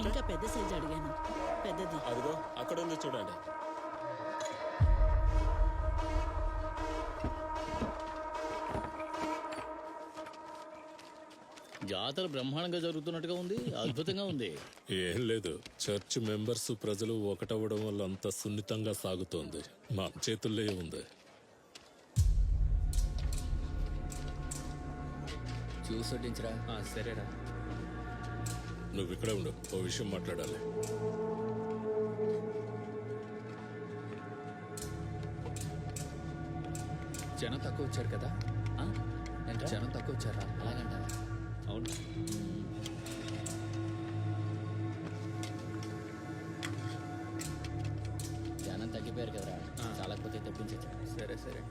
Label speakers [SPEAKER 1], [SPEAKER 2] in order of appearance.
[SPEAKER 1] ఇంకా పెద్ద సైజు అడిగాను. పెద్దది.
[SPEAKER 2] అదిగో అక్కడ ఉంది చూడండి.
[SPEAKER 3] జాతర బ్రహ్మాండంగా జరుగుతున్నట్టుగా ఉంది. అద్భుతంగా ఉంది.
[SPEAKER 4] ఏం లేదు, చర్చ్ మెంబర్స్ ప్రజలు ఒకటవ్వడం వల్ల అంత సున్నితంగా సాగుతోంది. మా చేతుల్లో ఉంది.
[SPEAKER 5] చూసొడ్డించరా.
[SPEAKER 6] సరేరా.
[SPEAKER 4] నువ్వు ఇక్కడే ఉండు, ఓ విషయం మాట్లాడాలి.
[SPEAKER 5] జనం తక్కువ వచ్చారు కదా. జనం తక్కువ వచ్చారా?
[SPEAKER 3] అలాగంట.
[SPEAKER 6] అవును.
[SPEAKER 3] జనం తగ్గిపోయారు కదరా. చాలా కొద్దిగా తెప్పించచ్చు.
[SPEAKER 6] సరే సరే.